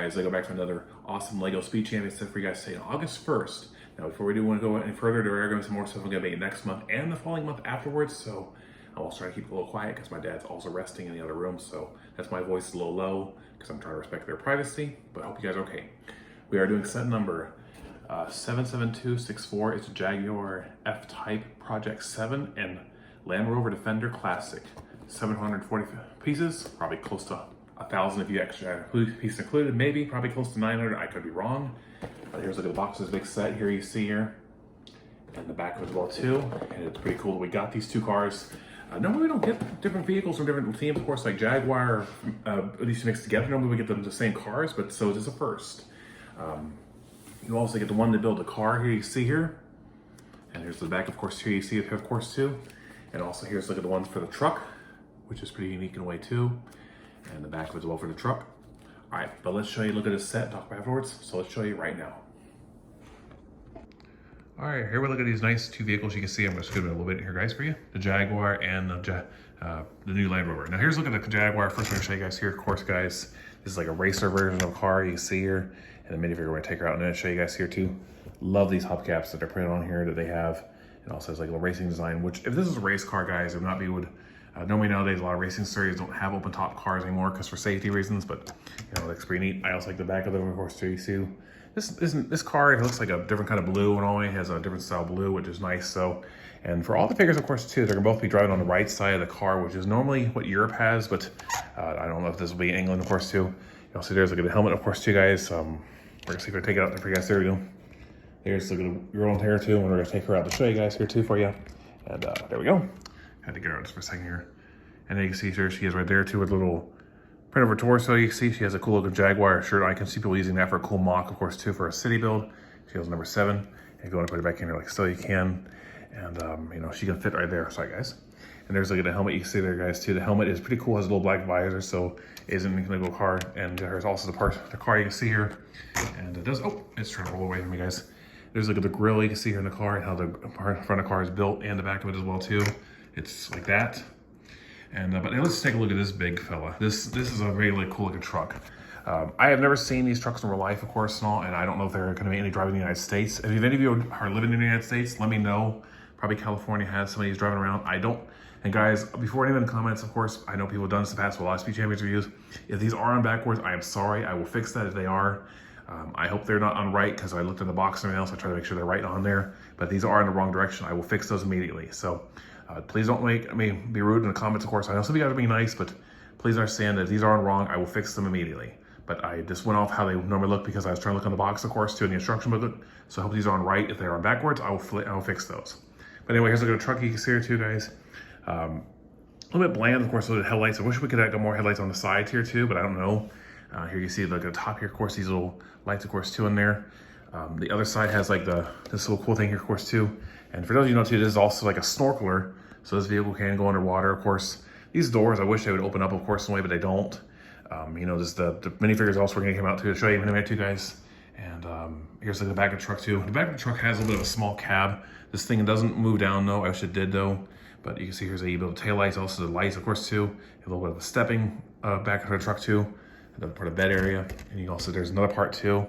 guys, I go back to another awesome LEGO Speed Champion set for you guys today on August 1st. Now, before we do want to go any further, there are going to be some more stuff I'm going to make next month and the following month afterwards, so I'll also try to keep it a little quiet because my dad's also resting in the other room, so that's my voice is a little low because I'm trying to respect their privacy, but I hope you guys are okay. We are doing set number 77264. It's a Jaguar F-Type Project 7 and Land Rover Defender Classic. 740 pieces, probably close to 1,000 if you extra piece included, maybe, probably close to 900, I could be wrong. But here's a look at the box of this big set here you see here. And the back of it as well too. And it's pretty cool that we got these two cars. Normally we don't get different vehicles from different teams, of course, like Jaguar, at least mixed together. Normally we get the same cars, but so this is a first. You also get the one to build the car here you see here. And here's the back, of course, here you see it, of course, too. And also here's a look at the ones for the truck, which is pretty unique in a way too. And the back of it as well for the truck. All right, but let's show you, look at this set, talk about afterwards. So let's show you right now. All right, here we look at these nice two vehicles. You can see, I'm just gonna a little bit here, guys, for you. The Jaguar and the new Land Rover. Now here's a look at the Jaguar. First, I'm gonna show you guys here, of course, guys. This is like a racer version of a car you can see here. And the minifigure, we're gonna take her out and then show you guys here too. Love these hubcaps that they're printed on here that they have. It also has like a little racing design, which if this is a race car, guys, it would not be would. Normally nowadays, a lot of racing series don't have open top cars anymore because for safety reasons, but you know, it looks pretty neat. I also like the back of them, of course, too. You see, this car, it looks like a different kind of blue and all. It has a different style blue, which is nice. So, and for all the figures, of course, too, they're gonna both be driving on the right side of the car, which is normally what Europe has, but I don't know if this will be in England, of course, too. You know, so there's like the helmet, of course, too, guys. We're gonna see if I take it out there for you guys. There we go. There's look at the girl on here too, and we're gonna take her out to show you guys here too for you. And there we go. Had to get her out just for a second here. And then you can see here she is right there too with a little print of her torso. You can see she has a cool looking Jaguar shirt. I can see people using that for a cool mock, of course, too, for a city build. She has number 7. And if you want to put it back in here like so, you can. And you know, she can fit right there. Sorry, guys. And there's like the helmet you can see there, guys, too. The helmet is pretty cool. Has a little black visor, so it isn't gonna go car. And there's also the car you can see here. And it does. Oh, it's trying to roll away from me, guys. There's like the grill you can see here in the car and how the front of the car is built and the back of it as well too. It's like that. And but now let's take a look at this big fella. This is a really cool looking truck. I have never seen these trucks in real life, of course, and all, and I don't know if they're going to be any driving in the United States. If any of you are living in the United States, let me know. Probably California has some of these driving around. I don't. And guys, before anyone comments, of course, I know people have done this in the past with a lot of Speed Champions reviews. If these are on backwards, I am sorry. I will fix that if they are. I hope they're not on right because I looked in the box and everything else. I try to make sure they're right on there. But these are in the wrong direction. I will fix those immediately. So please don't be rude in the comments, of course. I know some of you guys are being nice, but please understand that if these are wrong, I will fix them immediately. But I just went off how they normally look because I was trying to look on the box, of course, too, in the instruction booklet. So I hope these are on right. If they're on backwards, I will fix those. But anyway, here's a good truck you can see here too, guys. A little bit bland, of course, a little headlights. I wish we could have got more headlights on the side here too, but I don't know. Here you see like the top here, of course, these little lights, of course, too, in there. The other side has like this little cool thing here, of course, too. And for those of you who know too, this is also like a snorkeler. So this vehicle can go underwater, of course. These doors, I wish they would open up, of course, in a way, but they don't. You know, this the minifigures also we're gonna come out to show you in a minute too, guys. And here's like the back of the truck too. The back of the truck has a little bit of a small cab. This thing doesn't move down though. I wish it did though. But you can see here's a little tail lights, also the lights, of course, too. A little bit of a stepping back of the truck too. Another part of the bed area. And you can also, there's another part too.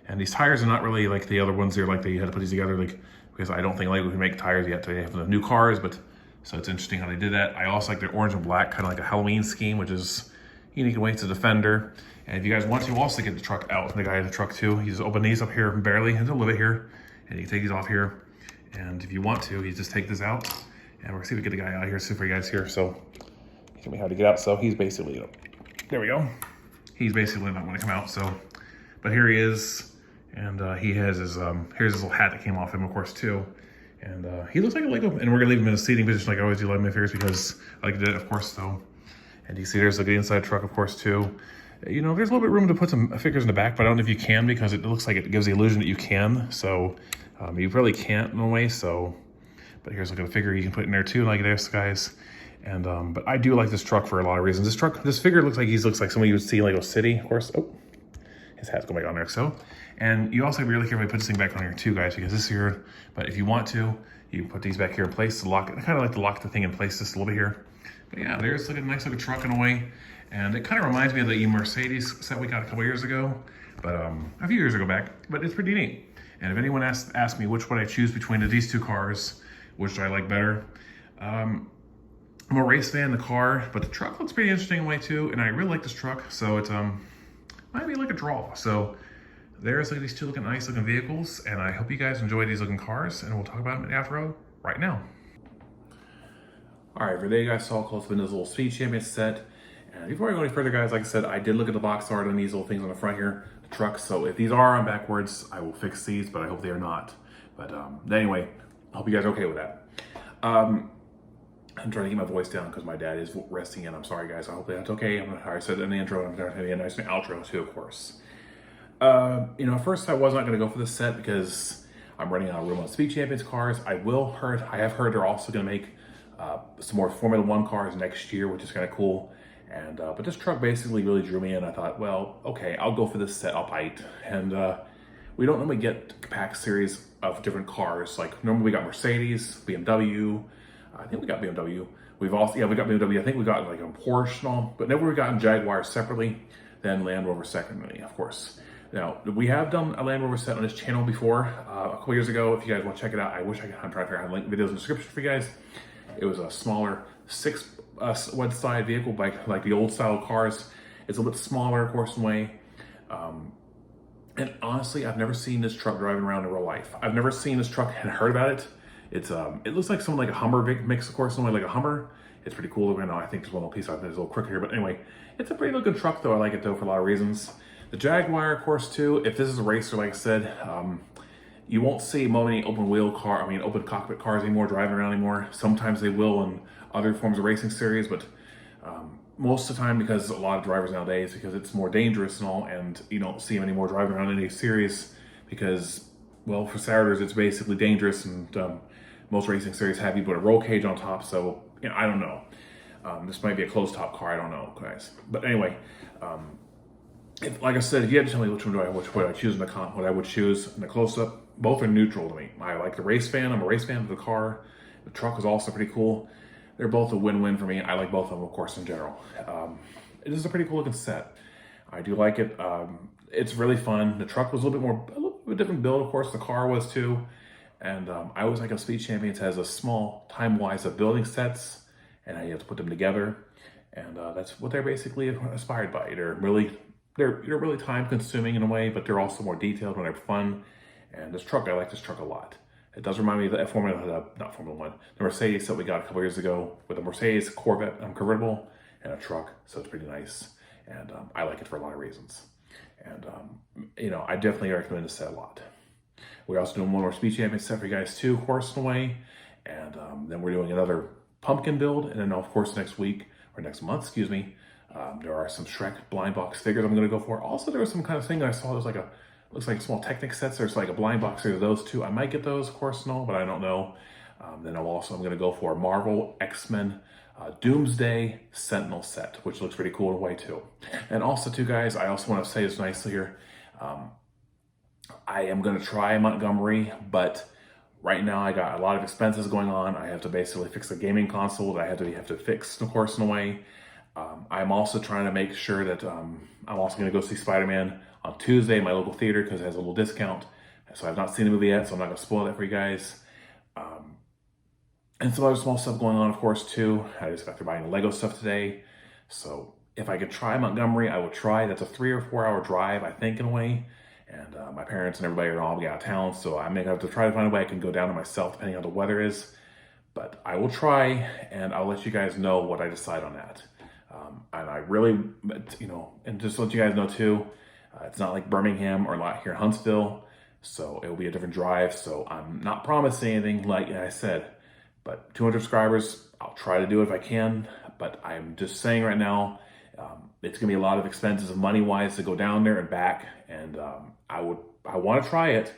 And these tires are not really like the other ones here, like they had to put these together, like, because I don't think LEGO can make tires yet. They have the new cars, but so it's interesting how they did that. I also like the orange and black, kind of like a Halloween scheme, which is unique in ways to Defender. And if you guys want to also get the truck out from the guy in the truck too, you just open these up here barely, and a little bit here, and you can take these off here. And if you want to, you just take this out, and we're gonna see if we get the guy out here soon for you guys here. So he's gonna be hard to get out. So he's basically, you know, there we go. He's basically not gonna come out. So, but here he is, and he has his here's his little hat that came off him, of course, too. And he looks like a Lego, and we're gonna leave him in a seating position like I always do LEGO minifigures because I like to do it, of course, though. And you see there's like the inside truck, of course, too. You know, there's a little bit of room to put some figures in the back, but I don't know if you can because it looks like it gives the illusion that you can. So you really can't in a way. So, but here's like a figure you can put in there too, like this, guys. And but I do like this truck for a lot of reasons. This figure looks like somebody you would see in Lego City, of course. Oh, his hat's going back on there. So, and you also have to be really careful to put this thing back on here too, guys, because this here. But if you want to, you put these back here in place to lock it. I kind of like to lock the thing in place just a little bit here. But yeah, there's like a nice looking truck in a way. And it kind of reminds me of the Mercedes set we got a couple years ago. but a few years ago back, but it's pretty neat. And if anyone asks me which would I choose between these two cars, which I like better, I'm a race fan, the car, but the truck looks pretty interesting in a way too, and I really like this truck, so it might be like a draw. So there's like these two nice looking vehicles, and I hope you guys enjoy these looking cars, and we'll talk about them in the outro right now. All right, for today, you guys saw close up in this little Speed Champion set. And before I go any further, guys, like I said, I did look at the box art on these little things on the front here, the truck. So if these are on backwards, I will fix these, but I hope they are not. But anyway, I hope you guys are okay with that. I'm trying to keep my voice down because my dad is resting in. I'm sorry, guys. I hope that's okay. I said in the intro, I'm going to have a nice outro too, of course. You know, at first I was not going to go for this set because I'm running out of room on Speed Champions cars. I have heard they're also going to make some more Formula One cars next year, which is kind of cool. And but this truck basically really drew me in. I thought, well, okay, I'll go for this set. I'll bite. And we don't normally get pack series of different cars. Like normally we got Mercedes, BMW. I think we got BMW. We got BMW. I think we got like a Porsche and all, but never we gotten Jaguar separately. Then Land Rover secondly, of course. Now, we have done a Land Rover set on this channel before, a couple years ago. If you guys want to check it out, I'm trying to figure out how to link videos in the description for you guys. It was a smaller one side vehicle, like the old style cars. It's a little bit smaller, of course, in a way. And honestly, I've never seen this truck driving around in real life. I've never seen this truck and heard about it. It looks like something like a Hummer mix, of course, something like a Hummer. It's pretty cool. I think there's one little piece of it that's a little crooked here, but anyway, it's a pretty looking truck though. I like it though for a lot of reasons. The Jaguar, of course, too. If this is a racer, like I said, you won't see many open cockpit cars anymore, driving around anymore. Sometimes they will in other forms of racing series, but most of the time, because a lot of drivers nowadays, because it's more dangerous and all, and you don't see them anymore driving around in any series because, well, for starters, it's basically dangerous, and most racing series have you put a roll cage on top, so, you know, I don't know. This might be a closed top car, I don't know, guys. But anyway, like I said, if you had to tell me which would I choose in the comp, what I would choose in the close-up, both are neutral to me. I like the race fan. I'm a race fan of the car. The truck is also pretty cool. They're both a win-win for me. I like both of them, of course, in general. It is a pretty cool looking set. I do like it. It's really fun. The truck was a little bit different build, of course. The car was too. And I always like how Speed Champions has a small time-wise of building sets, and you have to put them together. And that's what they're basically inspired by. They're really time-consuming in a way, but they're also more detailed and they're fun. And this truck, I like this truck a lot. It does remind me of not Formula One, the Mercedes that we got a couple years ago with a Mercedes Corvette convertible and a truck. So it's pretty nice, and I like it for a lot of reasons. And you know, I definitely recommend this set a lot. We're also doing one more Speed Champion set for you guys too, of course, in a way. And then we're doing another pumpkin build, and then of course next month, excuse me. There are some Shrek blind box figures I'm going to go for. Also, there was some kind of thing I saw. There's looks like small Technic sets. There's like a blind box figure of those two. I might get those, of course, and all, but I don't know. Then I'm going to go for a Marvel X-Men Doomsday Sentinel set, which looks pretty cool in a way too. And also, too, guys, I also want to say this nicely here. I am going to try Montgomery, but right now I got a lot of expenses going on. I have to basically fix the gaming console that I have to fix, of course, in a way. I'm also trying to make sure that I'm also going to go see Spider-Man on Tuesday in my local theater because it has a little discount. So I've not seen the movie yet, so I'm not going to spoil that for you guys. And some other small stuff going on, of course, too. I just got through buying Lego stuff today. So if I could try Montgomery, I would try. That's a 3 or 4 hour drive, I think, in a way. And my parents and everybody are all out of town, so I may have to try to find a way I can go down to myself, depending on how the weather is. But I will try, and I'll let you guys know what I decide on that. And I really, you know, and just to let you guys know too, it's not like Birmingham or not here in Huntsville, so it will be a different drive. So I'm not promising anything, like I said, but 200 subscribers, I'll try to do it if I can. But I'm just saying right now, it's gonna be a lot of expenses money-wise to go down there and back, and I want to try it,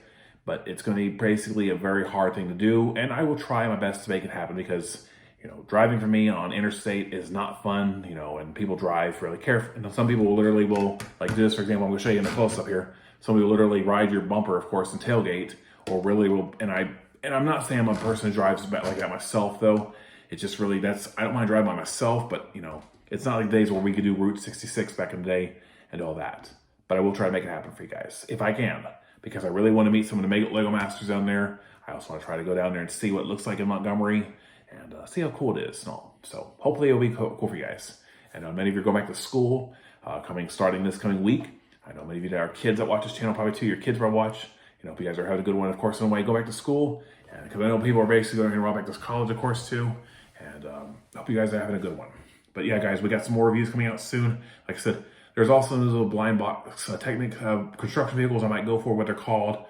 but it's gonna be basically a very hard thing to do, and I will try my best to make it happen because, you know, driving for me on interstate is not fun, you know, and people drive really careful. And some people literally will, like this, for example, I'm gonna show you in the close-up here. Somebody will literally ride your bumper, of course, and tailgate, or really will, and I'm not saying I'm a person who drives like that myself, though. It's just really, I don't mind driving by myself, but, you know, it's not like days where we could do Route 66 back in the day and all that. but I will try to make it happen for you guys if I can, because I really want to meet some of the Lego Masters down there. I also want to try to go down there and see what it looks like in Montgomery and see how cool it is and all. So hopefully it'll be cool for you guys. I know many of you are going back to school starting this coming week. I know many of you that are kids that watch this channel, probably too. Your kids probably watch. Hope you guys are having a good one, of course, on the way go back to school. And because I know people are basically going to go back to college, of course, too. And hope you guys are having a good one. But yeah, guys, we got some more reviews coming out soon. Like I said, there's also those little blind box construction vehicles I might go for, what they're called.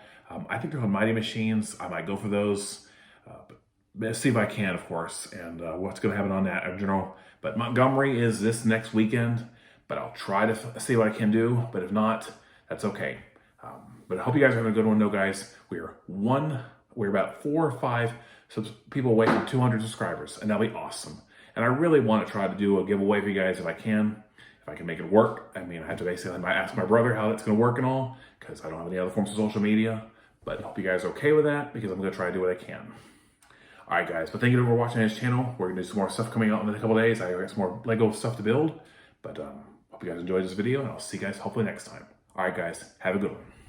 I think they're called Mighty Machines. I might go for those. But let's see if I can, of course, and what's going to happen on that in general. But Montgomery is this next weekend, but I'll try to see what I can do. But if not, that's okay. But I hope you guys are having a good one, though, guys. We're about 4 or 5 people away from 200 subscribers, and that'll be awesome. And I really want to try to do a giveaway for you guys if I can make it work. I mean, I have to basically ask my brother how that's going to work and all, because I don't have any other forms of social media. But I hope you guys are okay with that, because I'm going to try to do what I can. All right, guys. But thank you for watching this channel. We're going to do some more stuff coming out in a couple of days. I got some more Lego stuff to build. But hope you guys enjoyed this video, and I'll see you guys hopefully next time. All right, guys. Have a good one.